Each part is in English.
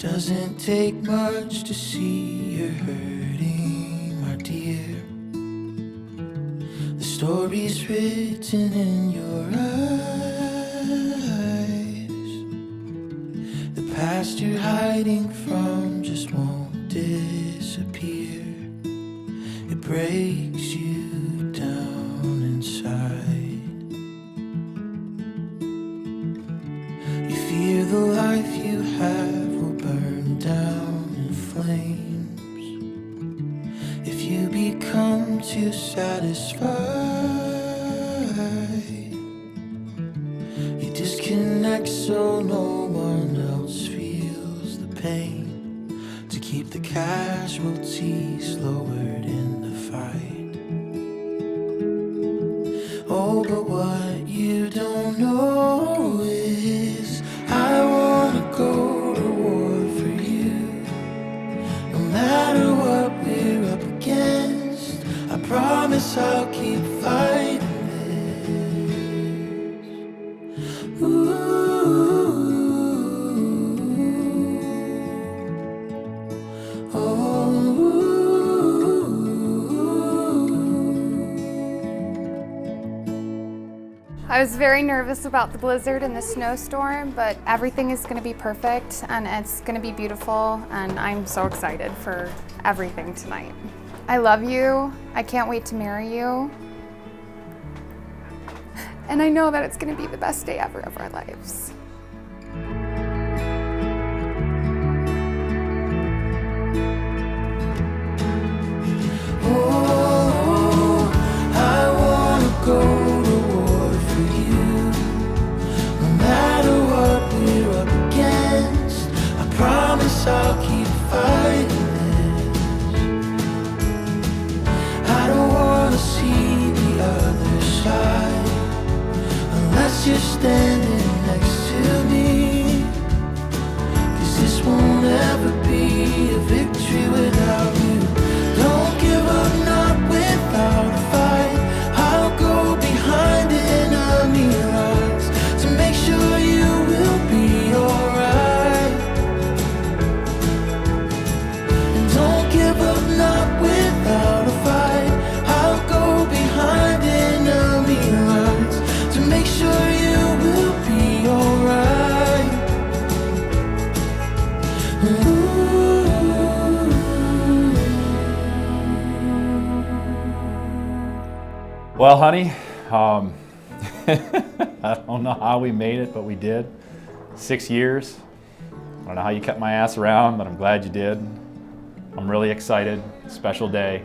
Doesn't take much to see you're hurting, my dear. The story's written in your eyes. The past you're hiding from just won't disappear. It breaks you down inside. You fear the life you have will burn down in flames if you become too satisfied. You disconnect so no one else feels the pain, to keep the casualties lowered in the fight. Oh, but what you don't know is I wanna go to war for you. No matter what we're up against, I promise I'll keep fighting this. Ooh. I was very nervous about the blizzard and the snowstorm, but everything is going to be perfect and it's going to be beautiful, and I'm so excited for everything tonight. I love you. I can't wait to marry you. And I know that it's going to be the best day ever of our lives. Oh, I wanna go. I'll keep fighting this. I don't wanna see the other side unless you're standing next to me. 'Cause this won't ever be a victory without you. Don't give up, not without a fight. I'll go behind enemy lines to make sure you will be alright. Not without a fight. I'll go behind enemy lines to make sure you will be alright. Well, honey, I don't know how we made it, but we did. 6 years. I don't know how you kept my ass around, but I'm glad you did. I'm really excited. Special day.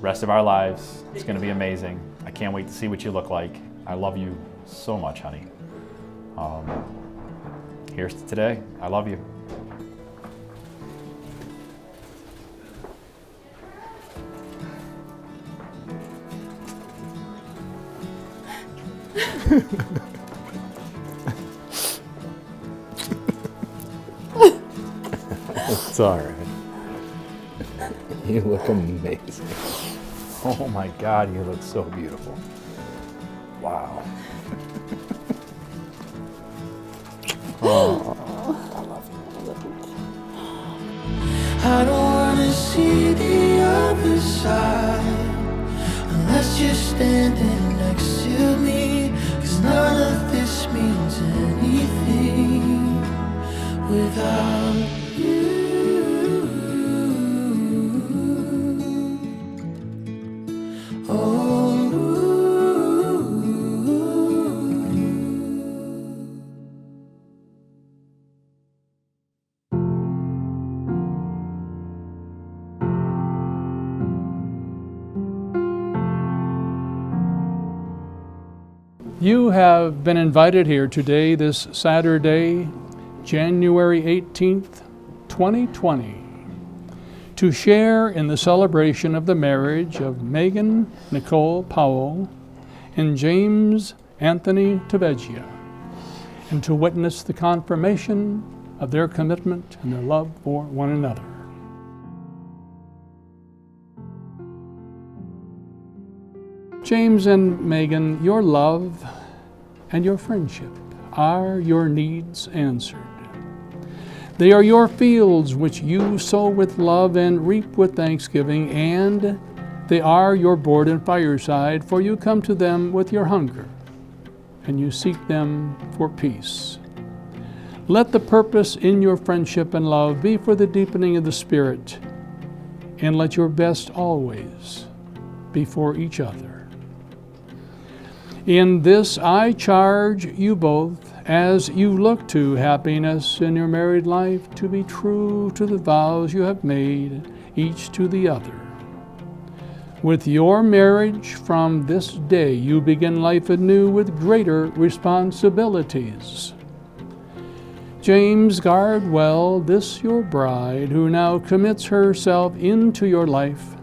Rest of our lives. It's going to be amazing. I can't wait to see what you look like. I love you so much, honey. Here's to today. I love you. It's all right. You look amazing. Oh my God, you look so beautiful. Wow. Oh, I love you. I don't wanna see the other side unless you're standing next to me. 'Cause none of this means anything without you. You have been invited here today, this Saturday, January 18th, 2020, to share in the celebration of the marriage of Megan Nicole Powell and James Anthony Taveggia, and to witness the confirmation of their commitment and their love for one another. James and Megan, your love and your friendship are your needs answered. They are your fields which you sow with love and reap with thanksgiving, and they are your board and fireside, for you come to them with your hunger, and you seek them for peace. Let the purpose in your friendship and love be for the deepening of the Spirit, and let your best always be for each other. In this I charge you both, as you look to happiness in your married life, to be true to the vows you have made, each to the other. With your marriage, from this day you begin life anew with greater responsibilities. James, guard well this your bride, who now commits herself into your life,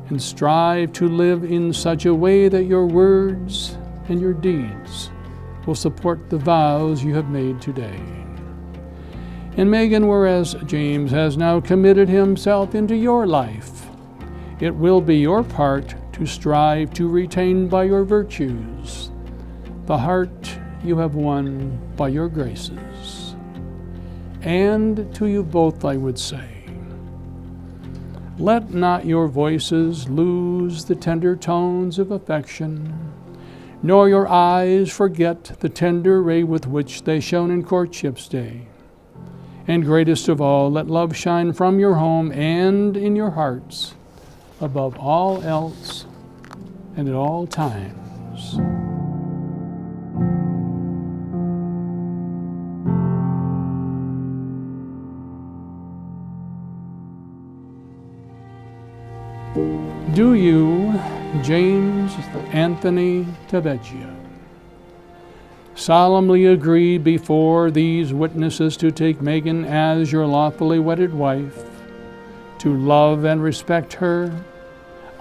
and strive to live in such a way that your words and your deeds will support the vows you have made today. And Megan, whereas James has now committed himself into your life, it will be your part to strive to retain by your virtues the heart you have won by your graces. And to you both I would say, let not your voices lose the tender tones of affection, nor your eyes forget the tender ray with which they shone in courtship's day. And greatest of all, let love shine from your home and in your hearts above all else and at all times. Do you, James Anthony Tavecchia, solemnly agree before these witnesses to take Megan as your lawfully wedded wife, to love and respect her,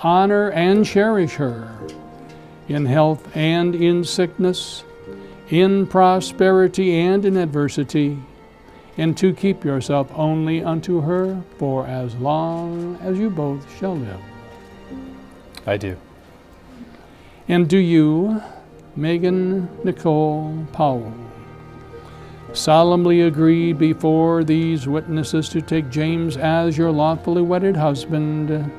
honor and cherish her, in health and in sickness, in prosperity and in adversity, and to keep yourself only unto her for as long as you both shall live? I do. And do you, Megan Nicole Powell, solemnly agree before these witnesses to take James as your lawfully wedded husband,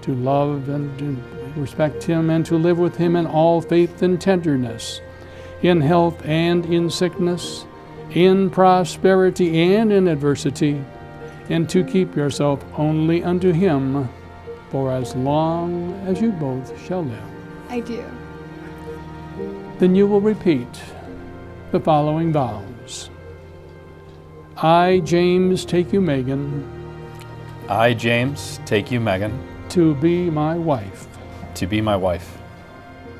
to love and to respect him and to live with him in all faith and tenderness, in health and in sickness, in prosperity and in adversity, and to keep yourself only unto him for as long as you both shall live? I do. Then you will repeat the following vows. I, James, take you, Megan, I, James, take you, Megan, to be my wife. to be my wife.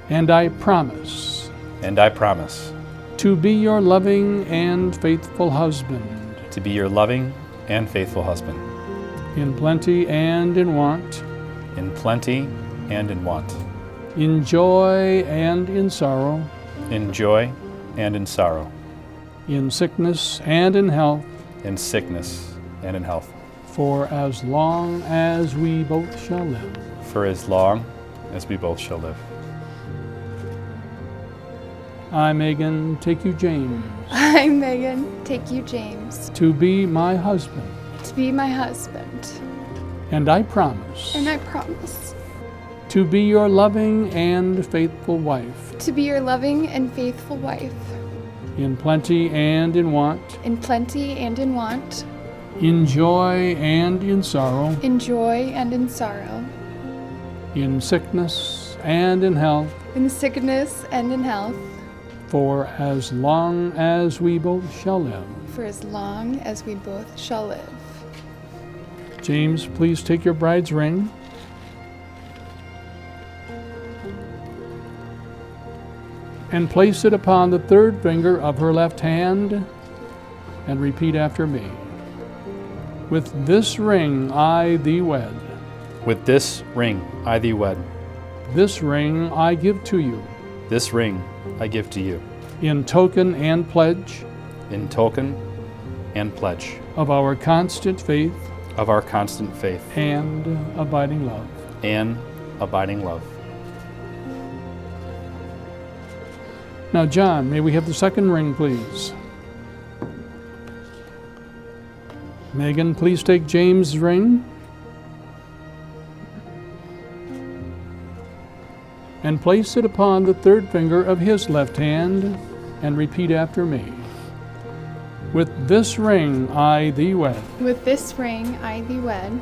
And I promise And I promise to be your loving and faithful husband, to be your loving and faithful husband, in plenty and in want, in plenty and in want, in joy and in sorrow, in joy and in sorrow, in sickness and in health, in sickness and in health, for as long as we both shall live. for as long as we both shall live. I, Megan, take you, James, I, Megan, take you, James, to be my husband. to be my husband. And I promise And I promise to be your loving and faithful wife, to be your loving and faithful wife, in plenty and in want, in plenty and in want, in joy and in sorrow, in joy and in sorrow, in sickness and in health, in sickness and in health, for as long as we both shall live. for as long as we both shall live. James, please take your bride's ring. And place it upon the third finger of her left hand, and repeat after me. With this ring I thee wed. With this ring I thee wed. This ring I give to you, This ring I give to you, in token and pledge in token and pledge of our constant faith of our constant faith and abiding love. and abiding love. Now, John, may we have the second ring, please? Megan, please take James' ring and place it upon the third finger of his left hand and repeat after me. With this ring I thee wed. With this ring I thee wed.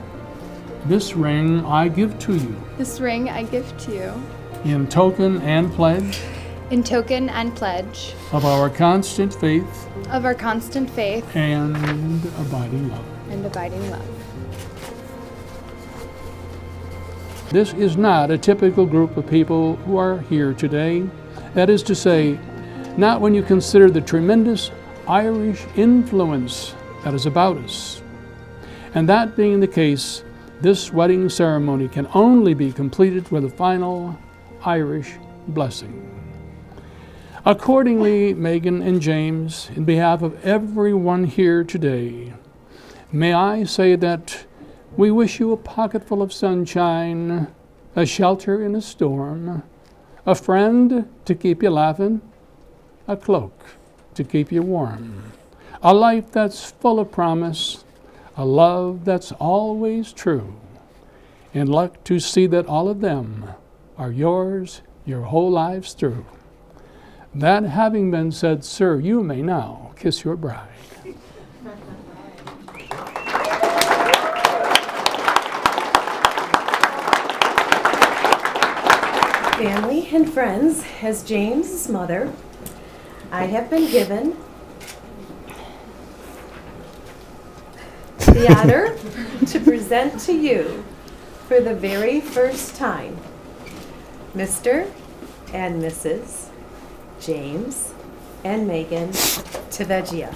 This ring I give to you. This ring I give to you. In token and pledge In token and pledge of our constant faith of our constant faith and abiding love. and abiding love. This is not a typical group of people who are here today. That is to say, not when you consider the tremendous Irish influence that is about us. And that being the case, this wedding ceremony can only be completed with a final Irish blessing. Accordingly, Megan and James, in behalf of everyone here today, may I say that we wish you a pocketful of sunshine, a shelter in a storm, a friend to keep you laughing, a cloak to keep you warm, a life that's full of promise, a love that's always true, and luck to see that all of them are yours your whole lives through. That having been said, sir, you may now kiss your bride. Family and friends, as James' mother, I have been given the honor to present to you for the very first time Mr. and Mrs. James and Megan Taveggia.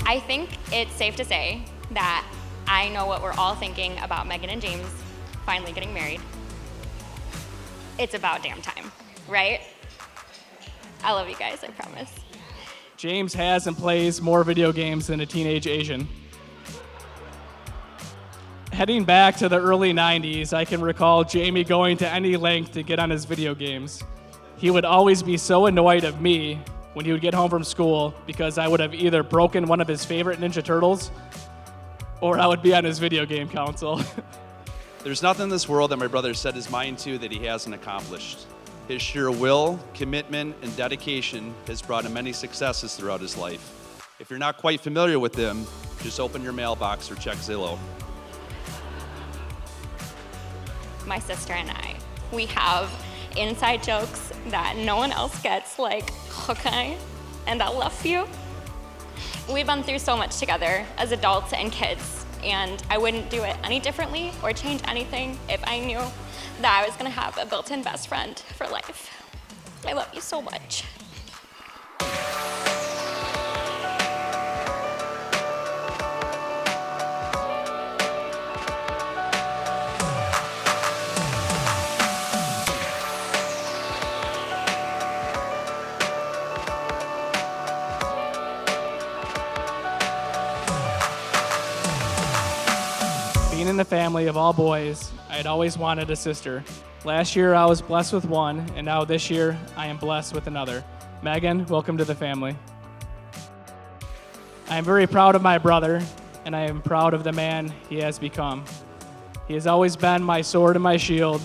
I think it's safe to say that I know what we're all thinking about Megan and James finally getting married. It's about damn time, right? I love you guys, I promise. James has and plays more video games than a teenage Asian. Heading back to the early 90s, I can recall Jamie going to any length to get on his video games. He would always be so annoyed of me when he would get home from school because I would have either broken one of his favorite Ninja Turtles or I would be on his video game console. There's nothing in this world that my brother set his mind to that he hasn't accomplished. His sheer will, commitment, and dedication has brought him many successes throughout his life. If you're not quite familiar with him, just open your mailbox or check Zillow. My sister and I, we have inside jokes that no one else gets, like, okay, and I love you. We've been through so much together as adults and kids, and I wouldn't do it any differently or change anything if I knew that I was gonna have a built-in best friend for life. I love you so much. Being in the family of all boys, I had always wanted a sister. Last year I was blessed with one, and now this year I am blessed with another. Megan, welcome to the family. I am very proud of my brother, and I am proud of the man he has become. He has always been my sword and my shield.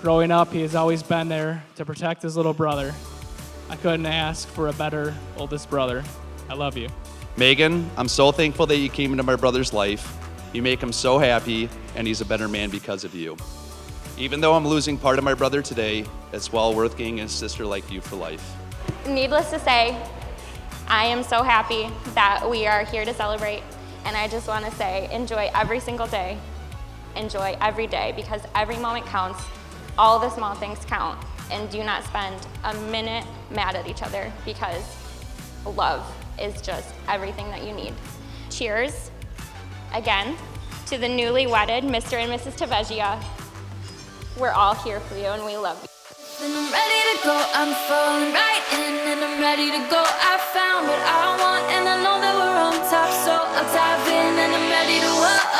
Growing up, he has always been there to protect his little brother. I couldn't ask for a better oldest brother. I love you. Megan, I'm so thankful that you came into my brother's life. You make him so happy, and he's a better man because of you. Even though I'm losing part of my brother today, it's well worth gaining a sister like you for life. Needless to say, I am so happy that we are here to celebrate, and I just want to say, enjoy every single day enjoy every day because every moment counts. All the small things count. And do not spend a minute mad at each other because love is just everything that you need. Cheers, again, to the newly wedded Mr. and Mrs. Tavegia. We're all here for you and we love you. And I'm ready to go, I'm falling right in, and I'm ready to go. I found what I want, and I know that we're on top, so I'll dive in, and I'm ready to whoa.